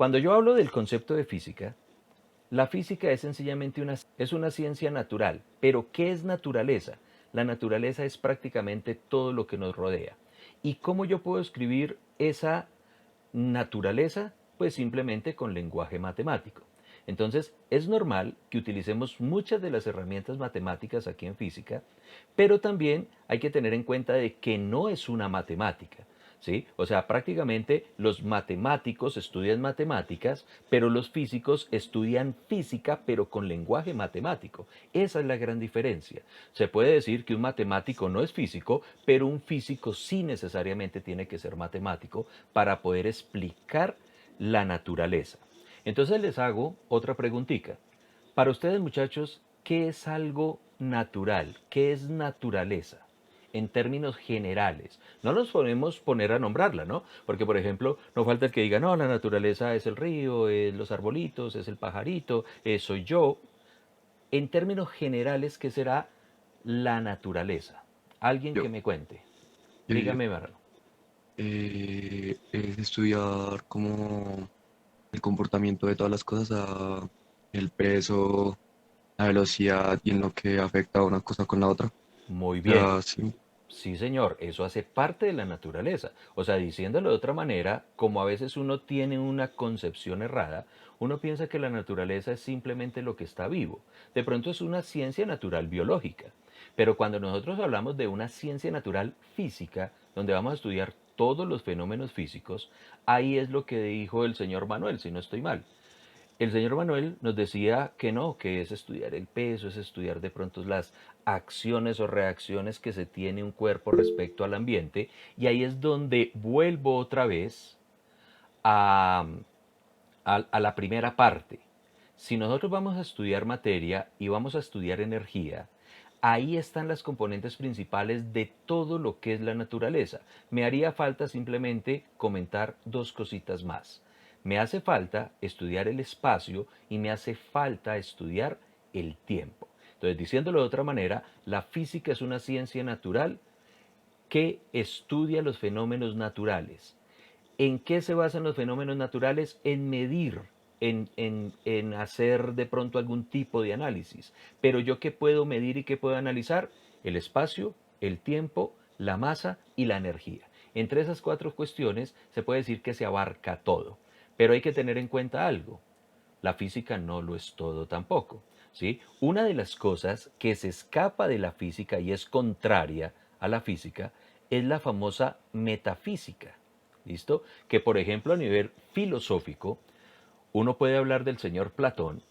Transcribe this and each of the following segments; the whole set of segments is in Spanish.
Cuando yo hablo del concepto de física, la física es sencillamente es una ciencia natural. Pero ¿qué es naturaleza? La naturaleza es prácticamente todo lo que nos rodea. ¿Y cómo yo puedo escribir esa naturaleza? Pues simplemente con lenguaje matemático. Entonces, es normal que utilicemos muchas de las herramientas matemáticas aquí en física, pero también hay que tener en cuenta de que no es una matemática. ¿Sí? O sea, prácticamente los matemáticos estudian matemáticas, pero los físicos estudian física, pero con lenguaje matemático. Esa es la gran diferencia. Se puede decir que un matemático no es físico, pero un físico sí necesariamente tiene que ser matemático para poder explicar la naturaleza. Entonces les hago otra preguntita. Para ustedes, muchachos, ¿qué es algo natural? ¿Qué es naturaleza? En términos generales. No nos podemos poner a nombrarla, ¿no? Porque, por ejemplo, no falta el que diga, no, la naturaleza es el río, es los arbolitos, es el pajarito, soy yo. En términos generales, ¿qué será la naturaleza? Alguien Yo, que me cuente. yo. Dígame, Marlon. Es estudiar como el comportamiento de todas las cosas, el peso, la velocidad y en lo que afecta una cosa con la otra. O Muy bien. sea, sí, Sí, señor, eso hace parte de la naturaleza. O sea, diciéndolo de otra manera, como a veces uno tiene una concepción errada, uno piensa que la naturaleza es simplemente lo que está vivo. De pronto es una ciencia natural biológica. Pero cuando nosotros hablamos de una ciencia natural física, donde vamos a estudiar todos los fenómenos físicos, ahí es lo que dijo el señor Manuel, si no estoy mal. El señor Manuel nos decía que no, que es estudiar el peso, es estudiar de pronto las acciones o reacciones que se tiene un cuerpo respecto al ambiente, y ahí es donde vuelvo otra vez a, a la primera parte. Si nosotros vamos a estudiar materia y vamos a estudiar energía, ahí están las componentes principales de todo lo que es la naturaleza. Me haría falta simplemente comentar dos cositas más. Me hace falta estudiar el espacio y me hace falta estudiar el tiempo. Entonces, diciéndolo de otra manera, la física es una ciencia natural que estudia los fenómenos naturales. ¿En qué se basan los fenómenos naturales? En medir, en hacer de pronto algún tipo de análisis. Pero yo qué puedo medir y qué puedo analizar? El espacio, el tiempo, la masa y la energía. Entre esas cuatro cuestiones se puede decir que se abarca todo. Pero hay que tener en cuenta algo. La física no lo es todo tampoco. ¿Sí? Una de las cosas que se escapa de la física y es contraria a la física es la famosa metafísica. ¿Listo? Que por ejemplo a nivel filosófico uno puede hablar del señor Platón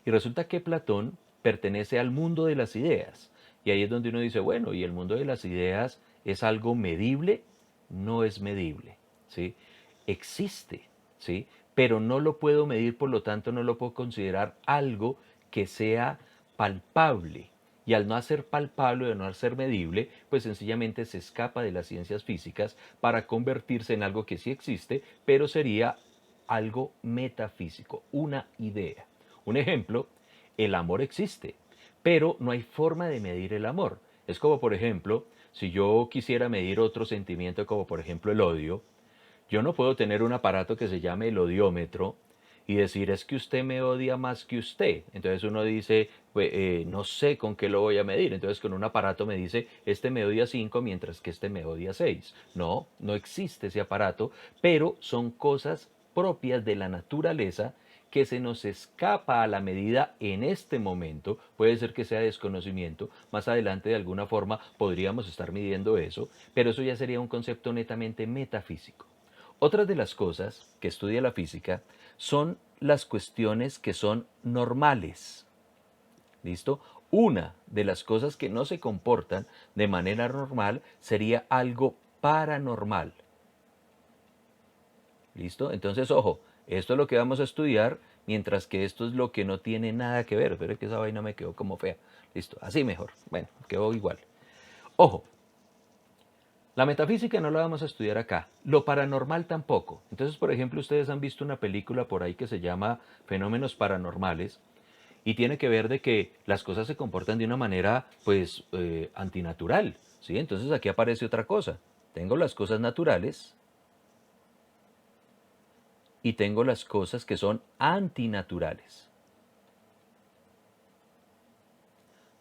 y resulta que Platón pertenece al mundo de las ideas. Y ahí es donde uno dice, bueno, ¿y el mundo de las ideas es algo medible? No es medible, ¿sí? Existe, ¿sí? Pero no lo puedo medir, por lo tanto no lo puedo considerar algo que sea palpable. Y al no ser palpable o no ser medible, pues sencillamente se escapa de las ciencias físicas para convertirse en algo que sí existe, pero sería algo metafísico, una idea. Un ejemplo, el amor existe, pero no hay forma de medir el amor. Es como, por ejemplo, si yo quisiera medir otro sentimiento, como por ejemplo el odio, yo no puedo tener un aparato que se llame el odiómetro y decir es que usted me odia más que usted. Entonces uno dice, pues, no sé con qué lo voy a medir. Entonces con un aparato me dice, este me odia 5 mientras que este me odia 6. No, no existe ese aparato, pero son cosas propias de la naturaleza que se nos escapa a la medida en este momento, puede ser que sea desconocimiento, más adelante de alguna forma podríamos estar midiendo eso, pero eso ya sería un concepto netamente metafísico. Otras de las cosas que estudia la física son las cuestiones que son normales. ¿Listo? Una de las cosas que no se comportan de manera normal sería algo paranormal. ¿Listo? Entonces, ojo, esto es lo que vamos a estudiar, mientras que esto es lo que no tiene nada que ver. Pero es que esa vaina me quedó como fea. Listo, así mejor. Bueno, quedó igual. Ojo, la metafísica no la vamos a estudiar acá, lo paranormal tampoco. Entonces, por ejemplo, ustedes han visto una película por ahí que se llama Fenómenos Paranormales y tiene que ver de que las cosas se comportan de una manera, pues, antinatural, ¿sí? Entonces aquí aparece otra cosa. Tengo las cosas naturales y tengo las cosas que son antinaturales.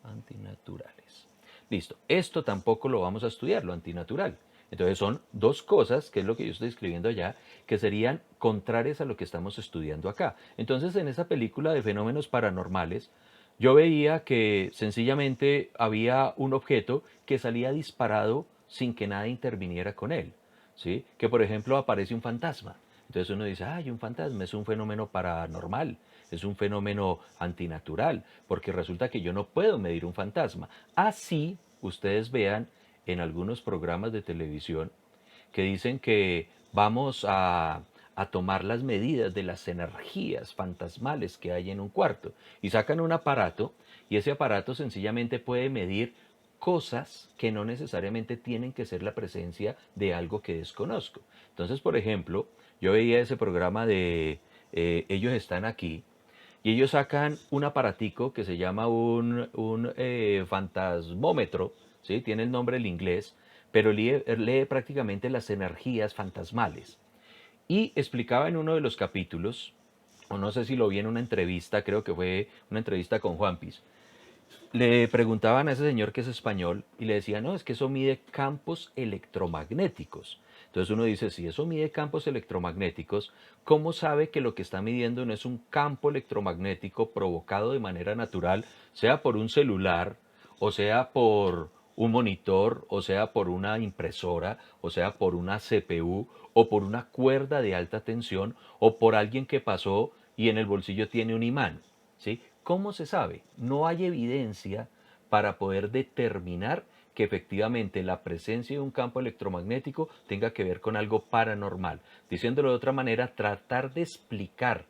Antinaturales. Listo. Esto tampoco lo vamos a estudiar, lo antinatural. Entonces son dos cosas, que es lo que yo estoy escribiendo allá, que serían contrarias a lo que estamos estudiando acá. Entonces en esa película de fenómenos paranormales, yo veía que sencillamente había un objeto que salía disparado sin que nada interviniera con él. ¿Sí? Que por ejemplo aparece un fantasma. Entonces uno dice, ay, un fantasma es un fenómeno paranormal, es un fenómeno antinatural, porque resulta que yo no puedo medir un fantasma. Así ustedes vean en algunos programas de televisión que dicen que vamos a tomar las medidas de las energías fantasmales que hay en un cuarto y sacan un aparato y ese aparato sencillamente puede medir cosas que no necesariamente tienen que ser la presencia de algo que desconozco. Entonces, por ejemplo, yo veía ese programa de Ellos están aquí y ellos sacan un aparatico que se llama un fantasmómetro, ¿sí? Tiene el nombre en inglés, pero lee prácticamente las energías fantasmales. Y explicaba en uno de los capítulos, o no sé si lo vi en una entrevista, creo que fue una entrevista con Juan Piz, le preguntaban a ese señor que es español y le decían, no, es que eso mide campos electromagnéticos. Entonces uno dice, si eso mide campos electromagnéticos, ¿cómo sabe que lo que está midiendo no es un campo electromagnético provocado de manera natural, sea por un celular, o sea por un monitor, o sea por una impresora, o sea por una CPU, o por una cuerda de alta tensión, o por alguien que pasó y en el bolsillo tiene un imán? ¿Sí? ¿Cómo se sabe? No hay evidencia para poder determinar que efectivamente la presencia de un campo electromagnético tenga que ver con algo paranormal. Diciéndolo de otra manera, tratar de explicar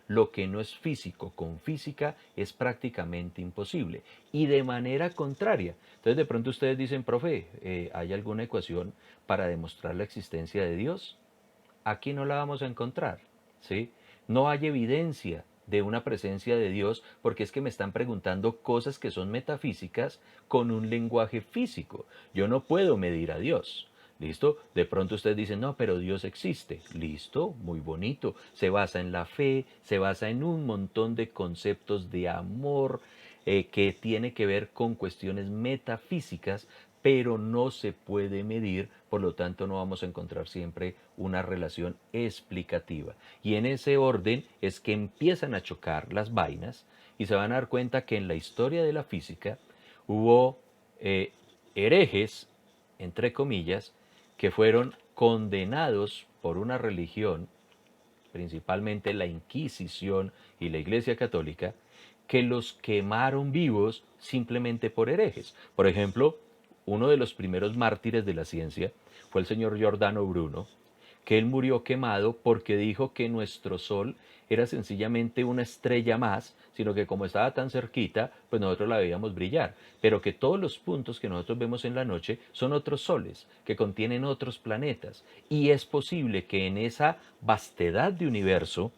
lo que no es físico con física es prácticamente imposible. Y de manera contraria. Entonces de pronto ustedes dicen, profe, ¿hay alguna ecuación para demostrar la existencia de Dios? Aquí no la vamos a encontrar, ¿sí? No hay evidencia de una presencia de Dios porque es que me están preguntando cosas que son metafísicas con un lenguaje físico. Yo no puedo medir a Dios. ¿Listo? De pronto ustedes dicen, no, pero Dios existe. Listo, muy bonito. Se basa en la fe, se basa en un montón de conceptos de amor que tiene que ver con cuestiones metafísicas, pero no se puede medir, por lo tanto no vamos a encontrar siempre una relación explicativa. Y en ese orden es que empiezan a chocar las vainas y se van a dar cuenta que en la historia de la física hubo eh, herejes, entre comillas, que fueron condenados por una religión, principalmente la Inquisición y la Iglesia Católica, que los quemaron vivos simplemente por herejes. Por ejemplo, uno de los primeros mártires de la ciencia fue el señor Giordano Bruno, que él murió quemado porque dijo que nuestro Sol era sencillamente una estrella más, sino que como estaba tan cerquita, pues nosotros la veíamos brillar, pero que todos los puntos que nosotros vemos en la noche son otros soles, que contienen otros planetas, y es posible que en esa vastedad de universo,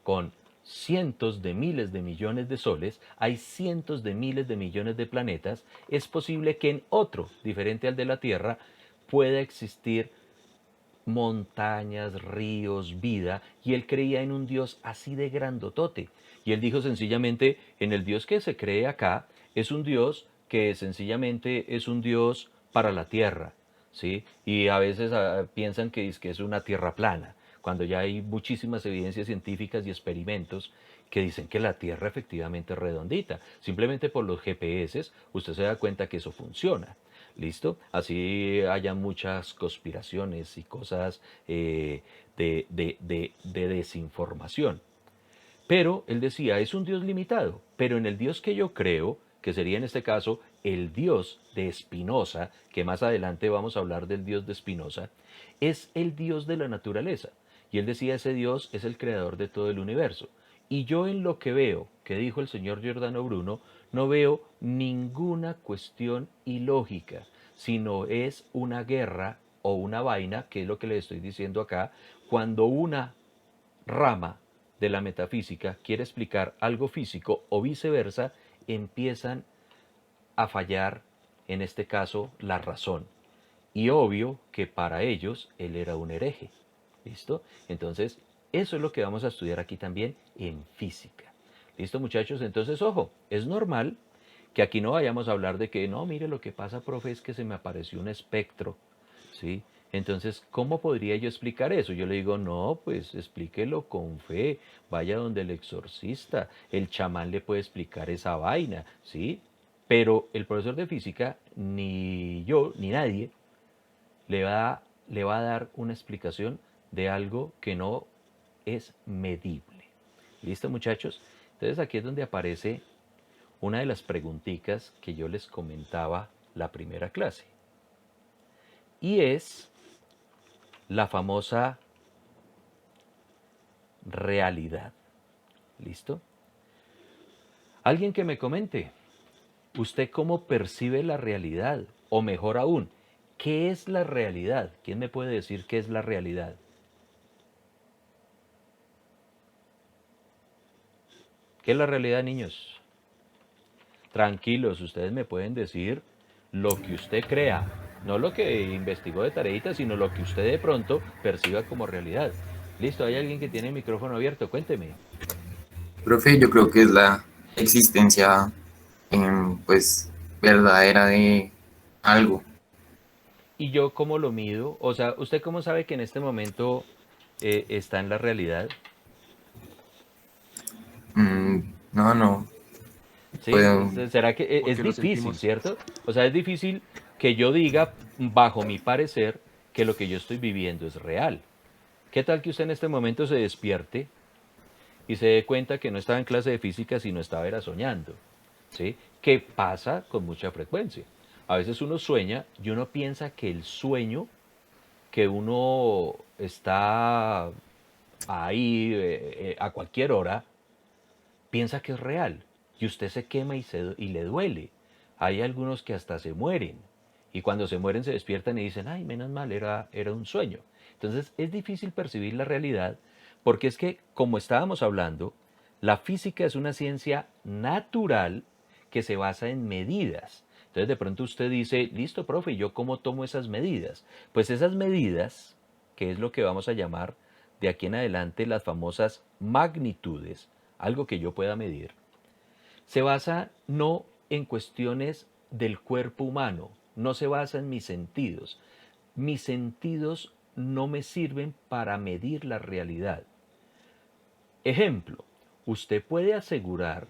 con cientos de miles de millones de soles, hay cientos de miles de millones de planetas, es posible que en otro, diferente al de la Tierra, pueda existir montañas, ríos, vida, y él creía en un Dios así de grandotote. Y él dijo sencillamente, en el Dios que se cree acá, es un Dios que sencillamente es un Dios para la tierra, ¿sí? Y a veces piensan que es una tierra plana, cuando ya hay muchísimas evidencias científicas y experimentos que dicen que la Tierra efectivamente es redondita. Simplemente por los GPS usted se da cuenta que eso funciona. ¿Listo? Así haya muchas conspiraciones y cosas de desinformación. Pero él decía, es un Dios limitado, pero en el Dios que yo creo, que sería en este caso el Dios de Spinoza, que más adelante vamos a hablar del Dios de Spinoza, es el Dios de la naturaleza. Y él decía, ese Dios es el creador de todo el universo. Y yo en lo que veo, que dijo el señor Giordano Bruno, no veo ninguna cuestión ilógica, sino es una guerra o una vaina, que es lo que le estoy diciendo acá, cuando una rama de la metafísica quiere explicar algo físico o viceversa, empiezan a fallar, en este caso, la razón. Y obvio que para ellos él era un hereje. ¿Listo? Entonces, Eso es lo que vamos a estudiar aquí también en física. ¿Listo, muchachos? Entonces, ojo, es normal que aquí no vayamos a hablar de que, no, mire, lo que pasa, profe, es que se me apareció un espectro, ¿sí? Entonces, ¿cómo podría yo explicar eso? Yo le digo, no, pues explíquelo con fe, vaya donde el exorcista, el chamán le puede explicar esa vaina, ¿sí? Pero el profesor de física, ni yo, ni nadie, le va a dar una explicación de algo que no es medible. ¿Listo, muchachos? Entonces aquí es donde aparece una de las preguntitas que yo les comentaba la primera clase. Y es la famosa realidad. ¿Listo? Alguien que me comente, ¿usted cómo percibe la realidad? O mejor aún, ¿qué es la realidad? ¿Quién me puede decir qué es la realidad? ¿Qué es la realidad, niños? Tranquilos, ustedes me pueden decir lo que usted crea, no lo que investigó de tareita, sino lo que usted de pronto perciba como realidad. Listo, hay alguien que tiene el micrófono abierto, cuénteme. Profe, yo creo que es la existencia, pues, verdadera de algo. ¿Y yo cómo lo mido? O sea, ¿usted cómo sabe que en este momento está en la realidad? No, no, ¿Sí? puedo, ¿Será que es Porque lo difícil, sentimos. cierto? O sea, es difícil que yo diga, bajo mi parecer, que lo que yo estoy viviendo es real. ¿Qué tal que usted en este momento se despierte y se dé cuenta que no estaba en clase de física, sino estaba era soñando? ¿Sí? ¿Qué pasa con mucha frecuencia? A veces uno sueña y uno piensa que el sueño que uno está ahí a cualquier hora, piensa que es real y usted se quema y le duele. Hay algunos que hasta se mueren y cuando se mueren se despiertan y dicen, ay, menos mal, era un sueño. Entonces es difícil percibir la realidad porque es que, como estábamos hablando, la física es una ciencia natural que se basa en medidas. Entonces de pronto usted dice, listo, profe, ¿yo cómo tomo esas medidas? Pues esas medidas, que es lo que vamos a llamar de aquí en adelante las famosas magnitudes, algo que yo pueda medir, se basa no en cuestiones del cuerpo humano, no se basa en mis sentidos. Mis sentidos no me sirven para medir la realidad. Ejemplo, usted puede asegurar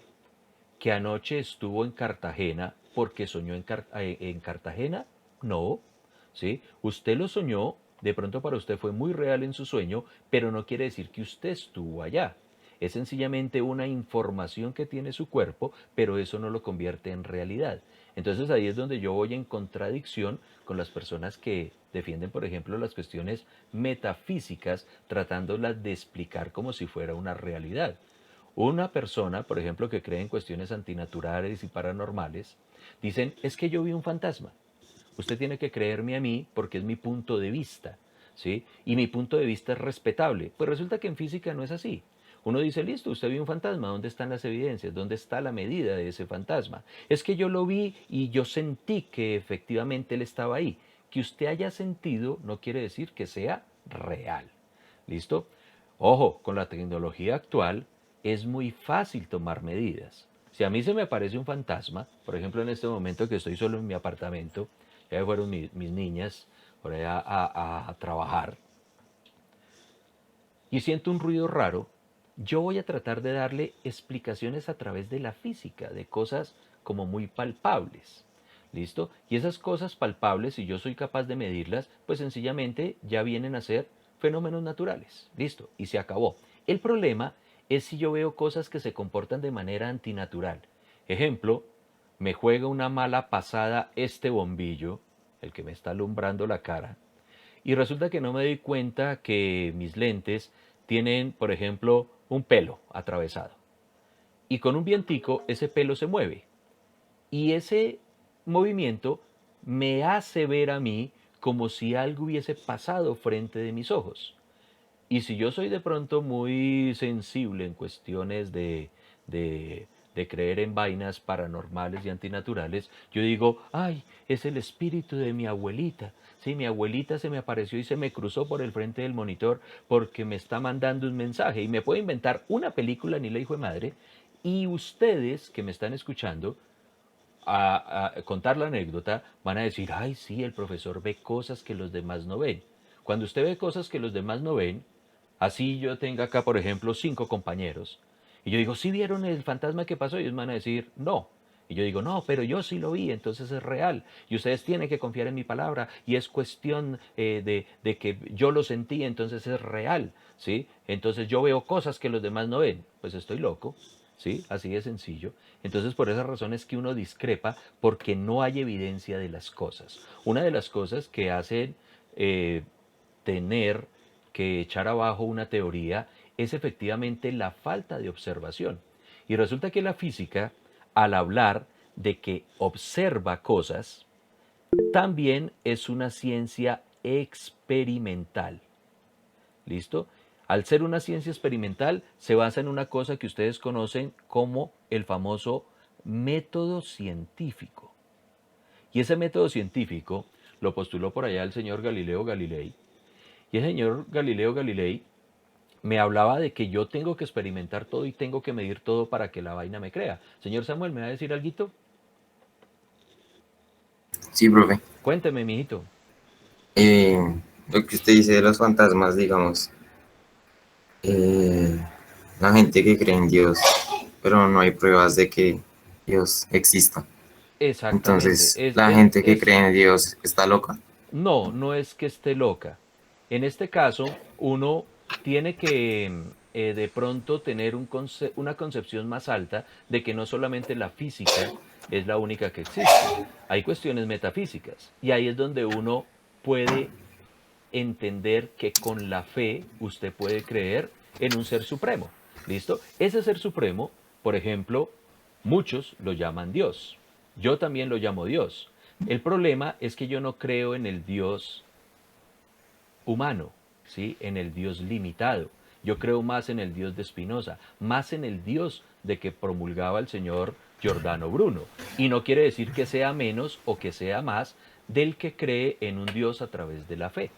que anoche estuvo en Cartagena porque soñó en Cartagena. No, ¿sí? Usted lo soñó, de pronto para usted fue muy real en su sueño, pero no quiere decir que usted estuvo allá. Es sencillamente una información que tiene su cuerpo, pero eso no lo convierte en realidad. Entonces ahí es donde yo voy en contradicción con las personas que defienden, por ejemplo, las cuestiones metafísicas, tratándolas de explicar como si fuera una realidad. Una persona, por ejemplo, que cree en cuestiones antinaturales y paranormales, dicen, es que yo vi un fantasma. Usted tiene que creerme a mí porque es mi punto de vista, ¿sí? Y mi punto de vista es respetable. Pues resulta que en física no es así. Uno dice, listo, usted vio un fantasma, ¿dónde están las evidencias? ¿Dónde está la medida de ese fantasma? Es que yo lo vi y yo sentí que efectivamente él estaba ahí. Que usted haya sentido no quiere decir que sea real. ¿Listo? Ojo, con la tecnología actual es muy fácil tomar medidas. Si a mí se me aparece un fantasma, por ejemplo en este momento que estoy solo en mi apartamento, ya fueron mis niñas por allá a trabajar, y siento un ruido raro, yo voy a tratar de darle explicaciones a través de la física, de cosas como muy palpables. ¿Listo? Y esas cosas palpables, si yo soy capaz de medirlas, pues sencillamente ya vienen a ser fenómenos naturales. ¿Listo? Y se acabó. El problema es si yo veo cosas que se comportan de manera antinatural. Ejemplo, me juega una mala pasada este bombillo, el que me está alumbrando la cara, y resulta que no me doy cuenta que mis lentes tienen, por ejemplo, un pelo atravesado. Y con un vientico ese pelo se mueve. Y ese movimiento me hace ver a mí como si algo hubiese pasado frente de mis ojos. Y si yo soy de pronto muy sensible en cuestiones de de creer en vainas paranormales y antinaturales, yo digo, ay, es el espíritu de mi abuelita. Sí, mi abuelita se me apareció y se me cruzó por el frente del monitor porque me está mandando un mensaje. Y me puedo inventar una película, ni la hijo de madre, y ustedes que me están escuchando, a contar la anécdota, van a decir, ay, sí, el profesor ve cosas que los demás no ven. Cuando usted ve cosas que los demás no ven, así yo tenga acá, por ejemplo, 5 compañeros, y yo digo, ¿sí vieron el fantasma que pasó? Y ellos van a decir, no. Y yo digo, no, pero yo sí lo vi, entonces es real. Y ustedes tienen que confiar en mi palabra. Y es cuestión de que yo lo sentí, entonces es real. ¿Sí? Entonces yo veo cosas que los demás no ven. Pues estoy loco. ¿Sí? Así de sencillo. Entonces por esas razones que uno discrepa porque no hay evidencia de las cosas. Una de las cosas que hacen eh, tener que echar abajo una teoría es efectivamente la falta de observación. Y resulta que la física, al hablar de que observa cosas, también es una ciencia experimental. ¿Listo? Al ser una ciencia experimental, se basa en una cosa que ustedes conocen como el famoso método científico. Y ese método científico lo postuló por allá el señor Galileo Galilei. Y el señor Galileo Galilei me hablaba de que yo tengo que experimentar todo y tengo que medir todo para que la vaina me crea. Señor Samuel, ¿me va a decir algo? Sí, profe. Cuénteme, mijito. Eh, lo que usted dice de los fantasmas, digamos, eh, la gente que cree en Dios, pero no hay pruebas de que Dios exista. Exactamente. Entonces, la gente que cree en Dios está loca. No, no es que esté loca. En este caso, uno tiene que de pronto tener una concepción más alta de que no solamente la física es la única que existe. Hay cuestiones metafísicas y ahí es donde uno puede entender que con la fe usted puede creer en un ser supremo. ¿Listo? Ese ser supremo, por ejemplo, muchos lo llaman Dios. Yo también lo llamo Dios. El problema es que yo no creo en el Dios humano, ¿sí? En el Dios limitado. Yo creo más en el Dios de Spinoza, más en el Dios de que promulgaba el señor Giordano Bruno. Y no quiere decir que sea menos o que sea más del que cree en un Dios a través de la fe.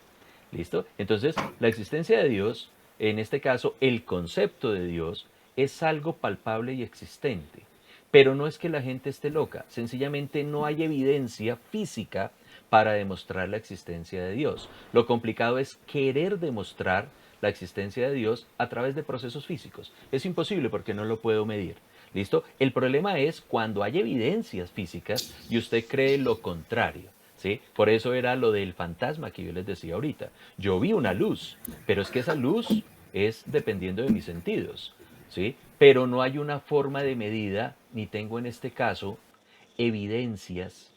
¿Listo? Entonces, la existencia de Dios, en este caso, el concepto de Dios, es algo palpable y existente. Pero no es que la gente esté loca, sencillamente no hay evidencia física para demostrar la existencia de Dios. Lo complicado es querer demostrar la existencia de Dios a través de procesos físicos. Es imposible porque no lo puedo medir. ¿Listo? El problema es cuando hay evidencias físicas y usted cree lo contrario. ¿Sí? Por eso era lo del fantasma que yo les decía ahorita. Yo vi una luz, pero es que esa luz es dependiendo de mis sentidos. ¿Sí? Pero no hay una forma de medida, ni tengo en este caso evidencias,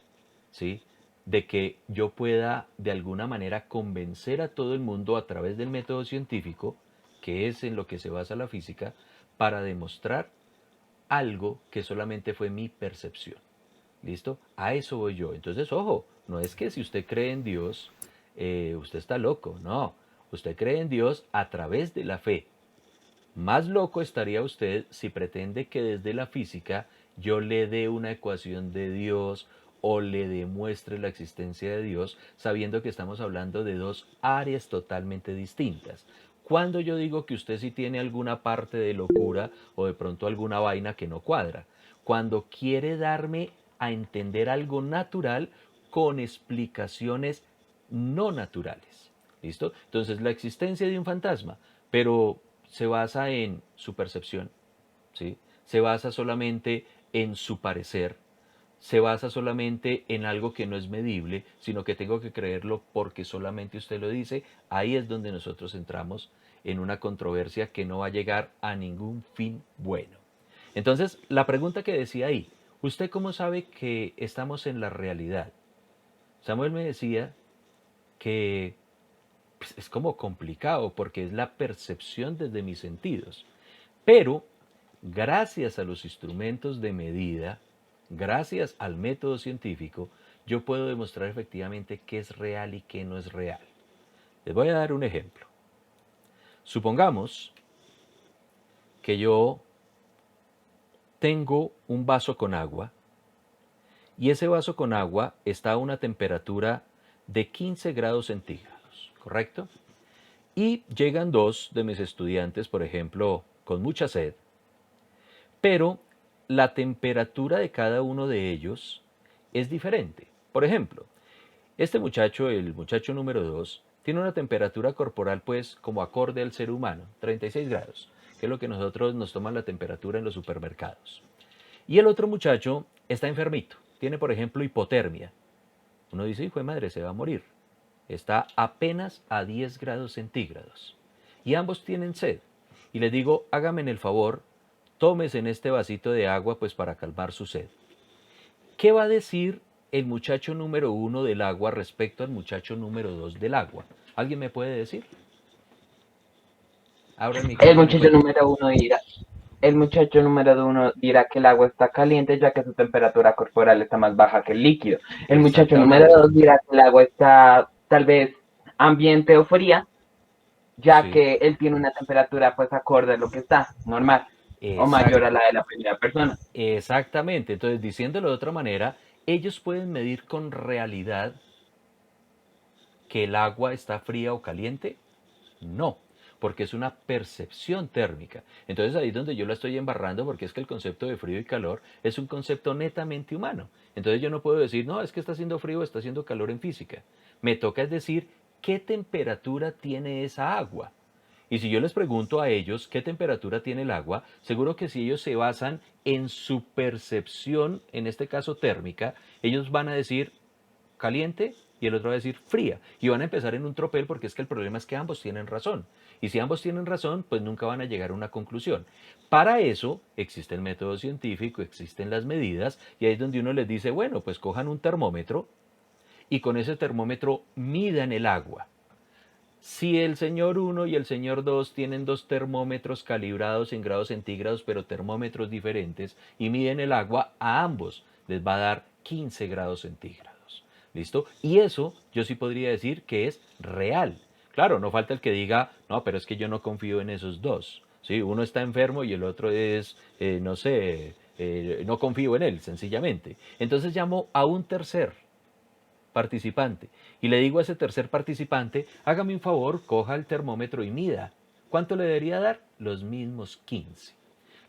¿sí? De que yo pueda de alguna manera convencer a todo el mundo a través del método científico, que es en lo que se basa la física, para demostrar algo que solamente fue mi percepción. ¿Listo? A eso voy yo. Entonces, ojo, no es que si usted cree en Dios, usted está loco, no. Usted cree en Dios a través de la fe. Más loco estaría usted si pretende que desde la física yo le dé una ecuación de Dios o le demuestre la existencia de Dios, sabiendo que estamos hablando de dos áreas totalmente distintas. Cuando yo digo que usted sí tiene alguna parte de locura o de pronto alguna vaina que no cuadra, cuando quiere darme a entender algo natural con explicaciones no naturales. ¿Listo? Entonces, la existencia de un fantasma, pero se basa en su percepción, ¿sí? Se basa solamente en su parecer, se basa solamente en algo que no es medible, sino que tengo que creerlo porque solamente usted lo dice. Ahí es donde nosotros entramos en una controversia que no va a llegar a ningún fin bueno. Entonces, la pregunta que decía ahí, ¿usted cómo sabe que estamos en la realidad? Samuel me decía que pues, es como complicado porque es la percepción desde mis sentidos. Pero gracias a los instrumentos de medida, gracias al método científico, yo puedo demostrar efectivamente qué es real y qué no es real. Les voy a dar un ejemplo. Supongamos que yo tengo un vaso con agua y ese vaso con agua está a una temperatura de 15 grados centígrados, ¿correcto? Y llegan dos de mis estudiantes, por ejemplo, con mucha sed, pero la temperatura de cada uno de ellos es diferente. Por ejemplo, este muchacho, el muchacho número 2, tiene una temperatura corporal pues como acorde al ser humano, 36 grados, que es lo que nosotros nos toman la temperatura en los supermercados. Y el otro muchacho está enfermito, tiene por ejemplo hipotermia. Uno dice, hijo de madre, se va a morir. Está apenas a 10 grados centígrados. Y ambos tienen sed. Y les digo, hágame el favor, tómese en este vasito de agua pues para calmar su sed. ¿Qué va a decir el muchacho número 1 del agua respecto al muchacho número 2 del agua? ¿Alguien me puede decir? Abra el El micrófono y muchacho cuénteme. número uno dirá, el muchacho número uno dirá que el agua está caliente ya que su temperatura corporal está más baja que el líquido. El muchacho número Exactamente. dos dirá que el agua está tal vez ambiente o fría, ya Sí, que él tiene una temperatura pues acorde a lo que está, normal, o mayor a exacto. la de la primera persona. Exactamente. Entonces, diciéndolo de otra manera, ellos pueden medir con realidad que el agua está fría o caliente. No, porque es una percepción térmica. Entonces ahí es donde yo la estoy embarrando porque es que el concepto de frío y calor es un concepto netamente humano. Entonces yo no puedo decir, no, es que está haciendo frío o está haciendo calor en física. Me toca es decir, ¿qué temperatura tiene esa agua? Y si yo les pregunto a ellos qué temperatura tiene el agua, seguro que si ellos se basan en su percepción, en este caso térmica, ellos van a decir caliente y el otro va a decir fría. Y van a empezar en un tropel porque es que el problema es que ambos tienen razón. Y si ambos tienen razón, pues nunca van a llegar a una conclusión. Para eso existe el método científico, existen las medidas, y ahí es donde uno les dice, bueno, pues cojan un termómetro y con ese termómetro midan el agua. Si el señor 1 y el señor 2 tienen dos termómetros calibrados en grados centígrados, pero termómetros diferentes, y miden el agua, a ambos les va a dar 15 grados centígrados. ¿Listo? Y eso yo sí podría decir que es real. Claro, no falta el que diga, no, pero es que yo no confío en esos dos. ¿Sí? Uno está enfermo y el otro es, no sé, no confío en él, sencillamente. Entonces llamo a un tercer participante y le digo a ese tercer participante, hágame un favor, coja el termómetro y mida. ¿Cuánto le debería dar? Los mismos 15.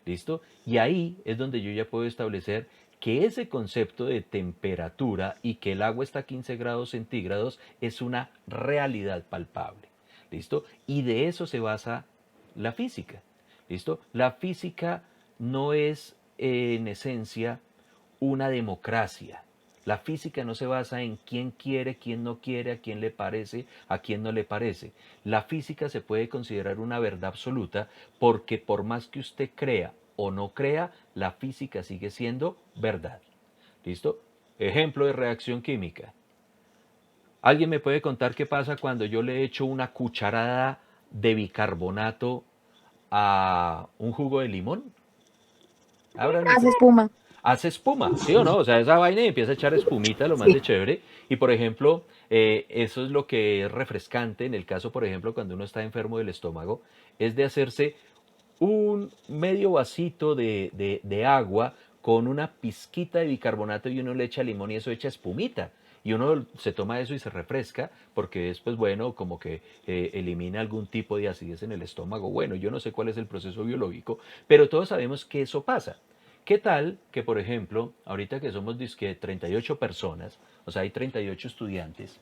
¿Listo? Y ahí es donde yo ya puedo establecer que ese concepto de temperatura y que el agua está a 15 grados centígrados es una realidad palpable. ¿Listo? Y de eso se basa la física. ¿Listo? La física no es en esencia una democracia. La física no se basa en quién quiere, quién no quiere, a quién le parece, a quién no le parece. La física se puede considerar una verdad absoluta porque por más que usted crea o no crea, la física sigue siendo verdad. ¿Listo? Ejemplo de reacción química. ¿Alguien me puede contar qué pasa cuando yo le echo una cucharada de bicarbonato a un jugo de limón? Abra el Hace micrófono. espuma. Hace espuma, ¿sí o no? O sea, esa vaina y empieza a echar espumita, lo más Sí. de chévere. Y por ejemplo, eso es lo que es refrescante en el caso, por ejemplo, cuando uno está enfermo del estómago, es de hacerse un medio vasito de agua con una pizquita de bicarbonato y uno le echa limón y eso echa espumita. Y uno se toma eso y se refresca porque es, pues bueno, como que elimina algún tipo de acidez en el estómago. Bueno, yo no sé cuál es el proceso biológico, pero todos sabemos que eso pasa. ¿Qué tal que, por ejemplo, ahorita que somos disque 38 personas, o sea, hay 38 estudiantes,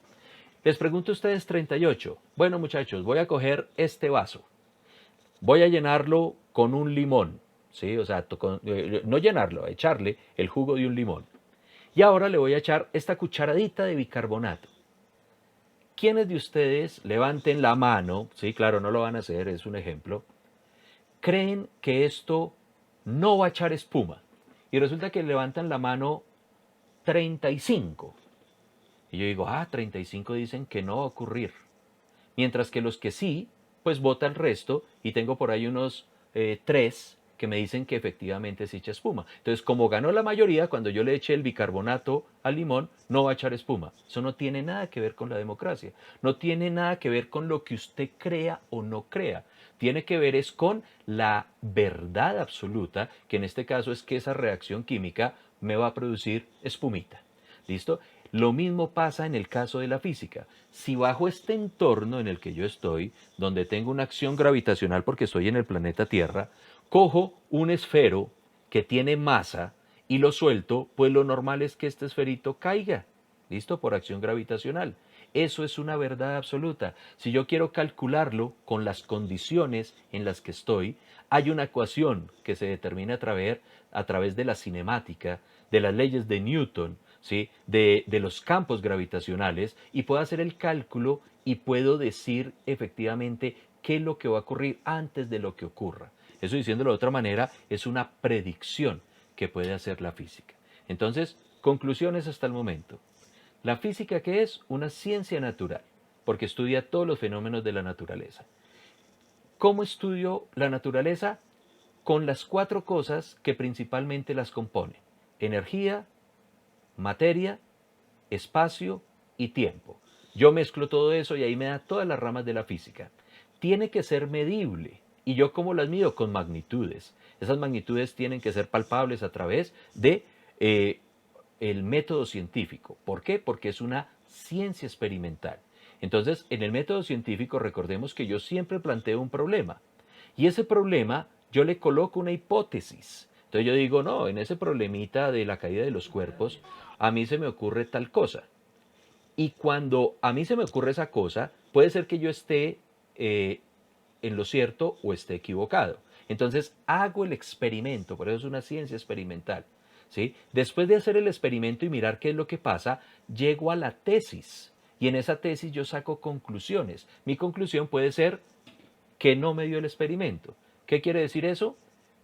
les pregunto a ustedes 38, bueno muchachos, voy a coger este vaso, voy a llenarlo con un limón, ¿sí? O sea, no llenarlo, echarle el jugo de un limón. Y ahora le voy a echar esta cucharadita de bicarbonato. ¿Quiénes de ustedes levanten la mano, sí, claro, no lo van a hacer, es un ejemplo, creen que esto no va a echar espuma? Y resulta que levantan la mano 35. Y yo digo, 35 dicen que no va a ocurrir. Mientras que los que sí, pues vota el resto y tengo por ahí unos 3 que me dicen que efectivamente se echa espuma. Entonces, como ganó la mayoría, cuando yo le eché el bicarbonato al limón, no va a echar espuma. Eso no tiene nada que ver con la democracia. No tiene nada que ver con lo que usted crea o no crea. tiene que ver es con la verdad absoluta, que en este caso es que esa reacción química me va a producir espumita. ¿Listo? Lo mismo pasa en el caso de la física. Si bajo este entorno en el que yo estoy, donde tengo una acción gravitacional porque estoy en el planeta Tierra, cojo un esfero que tiene masa y lo suelto, pues lo normal es que este esferito caiga, ¿listo? Por acción gravitacional. Eso es una verdad absoluta. Si yo quiero calcularlo con las condiciones en las que estoy, hay una ecuación que se determina a través de la cinemática, de las leyes de Newton, ¿sí? de los campos gravitacionales, y puedo hacer el cálculo y puedo decir efectivamente qué es lo que va a ocurrir antes de lo que ocurra. Eso, diciéndolo de otra manera, es una predicción que puede hacer la física. Entonces, conclusiones hasta el momento. La física, ¿qué es? Una ciencia natural, porque estudia todos los fenómenos de la naturaleza. ¿Cómo estudio la naturaleza? Con las 4 cosas que principalmente las componen: energía, materia, espacio y tiempo. Yo mezclo todo eso y ahí me da todas las ramas de la física. Tiene que ser medible. ¿Y yo cómo las mido? Con magnitudes. Esas magnitudes tienen que ser palpables a través de el método científico. ¿Por qué? Porque es una ciencia experimental. Entonces, en el método científico, recordemos que yo siempre planteo un problema. Y ese problema yo le coloco una hipótesis. Entonces yo digo, no, en ese problemita de la caída de los cuerpos, a mí se me ocurre tal cosa. Y cuando a mí se me ocurre esa cosa, puede ser que yo esté en lo cierto o esté equivocado. Entonces hago el experimento, por eso es una ciencia experimental. ¿Sí? Después de hacer el experimento y mirar qué es lo que pasa, llego a la tesis. Y en esa tesis yo saco conclusiones. Mi conclusión puede ser que no me dio el experimento. ¿Qué quiere decir eso?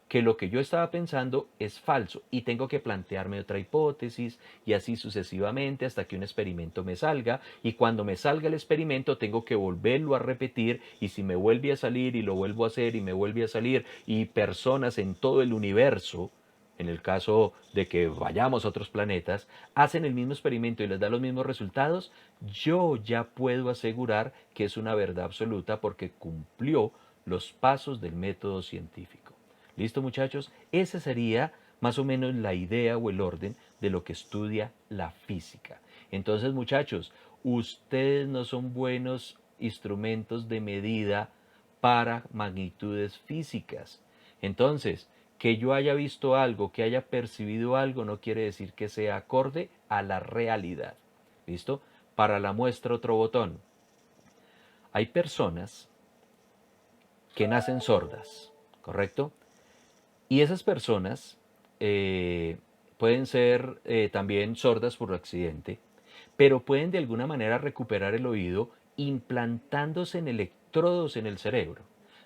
Que lo que yo estaba pensando es falso y tengo que plantearme otra hipótesis y así sucesivamente hasta que un experimento me salga, y cuando me salga el experimento tengo que volverlo a repetir, y si me vuelve a salir y lo vuelvo a hacer y me vuelve a salir, y personas en todo el universo, en el caso de que vayamos a otros planetas, hacen el mismo experimento y les da los mismos resultados, yo ya puedo asegurar que es una verdad absoluta porque cumplió los pasos del método científico. ¿Listo, muchachos? Esa sería más o menos la idea o el orden de lo que estudia la física. Entonces, muchachos, ustedes no son buenos instrumentos de medida para magnitudes físicas. Entonces, que yo haya visto algo, que haya percibido algo, no quiere decir que sea acorde a la realidad. ¿Listo? Para la muestra, otro botón. Hay personas que nacen sordas, ¿correcto? Y esas personas pueden ser también sordas por accidente, pero pueden de alguna manera recuperar el oído implantándose en electrodos en el cerebro.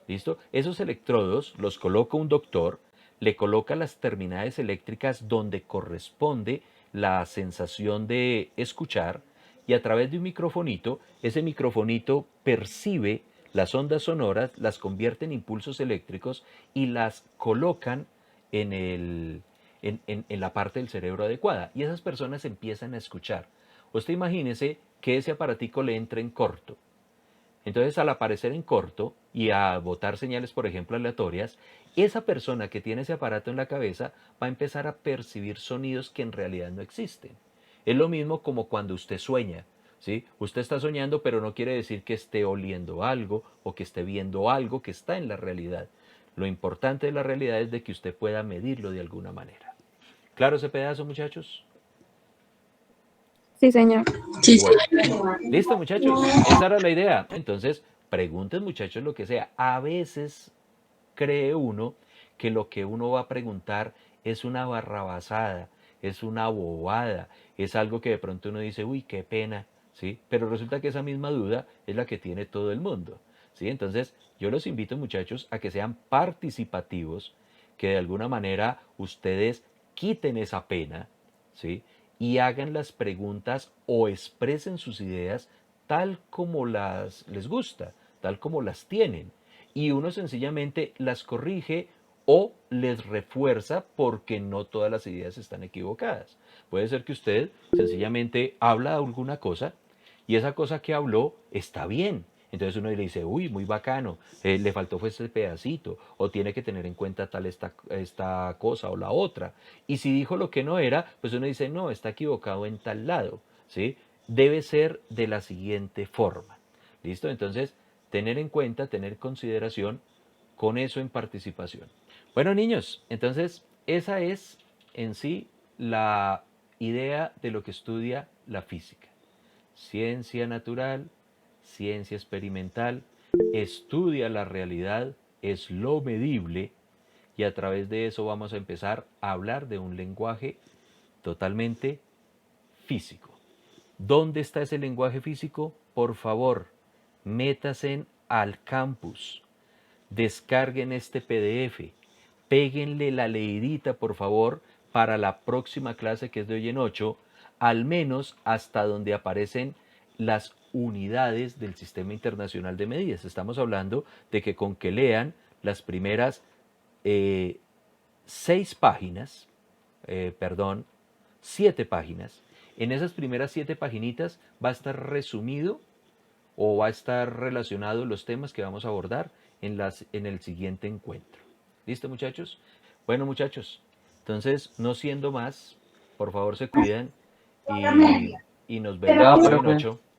¿Listo? Esos electrodos los coloca un doctor, le coloca las terminales eléctricas donde corresponde la sensación de escuchar, y a través de un microfonito, ese microfonito percibe las ondas sonoras, las convierte en impulsos eléctricos y las colocan en la parte del cerebro adecuada. Y esas personas empiezan a escuchar. Usted imagínese que ese aparatico le entre en corto. Entonces, al aparecer en corto y a botar señales, por ejemplo, aleatorias, esa persona que tiene ese aparato en la cabeza va a empezar a percibir sonidos que en realidad no existen. Es lo mismo como cuando usted sueña, ¿sí? Usted está soñando, pero no quiere decir que esté oliendo algo o que esté viendo algo que está en la realidad. Lo importante de la realidad es de que usted pueda medirlo de alguna manera. ¿Claro ese pedazo, muchachos? Sí, señor. Sí, Bueno, listo, muchachos. Esa era la idea. Entonces, pregunten, muchachos, lo que sea. A veces cree uno que lo que uno va a preguntar es una barrabasada, es una bobada, es algo que de pronto uno dice, uy, qué pena, ¿sí? Pero resulta que esa misma duda es la que tiene todo el mundo, ¿sí? Entonces, yo los invito, muchachos, a que sean participativos, que de alguna manera ustedes quiten esa pena, ¿sí? Y hagan las preguntas o expresen sus ideas tal como les gusta, tal como las tienen. Y uno sencillamente las corrige o les refuerza porque no todas las ideas están equivocadas. Puede ser que usted sencillamente habla de alguna cosa y esa cosa que habló está bien. Entonces uno le dice, uy, muy bacano, le faltó fue ese pedacito, o tiene que tener en cuenta tal esta cosa o la otra. Y si dijo lo que no era, pues uno dice, no, está equivocado en tal lado, ¿sí? Debe ser de la siguiente forma. ¿Listo? Entonces, tener en cuenta, tener consideración con eso en participación. Bueno, niños, entonces esa es en sí la idea de lo que estudia la física. Ciencia natural, ciencia experimental, estudia la realidad, es lo medible y a través de eso vamos a empezar a hablar de un lenguaje totalmente físico. ¿Dónde está ese lenguaje físico? Por favor, métanse al campus, descarguen este PDF, péguenle la leidita, por favor, para la próxima clase que es de hoy en 8, al menos hasta donde aparecen las unidades del Sistema Internacional de Medidas. Estamos hablando de que con que lean las primeras 6 páginas, perdón, 7 páginas, en esas primeras 7 paginitas va a estar resumido o va a estar relacionado los temas que vamos a abordar en el siguiente encuentro. ¿Listo, muchachos? Bueno, muchachos, entonces, no siendo más, por favor se cuidan y nos vemos Chao, hoy en profe. 8.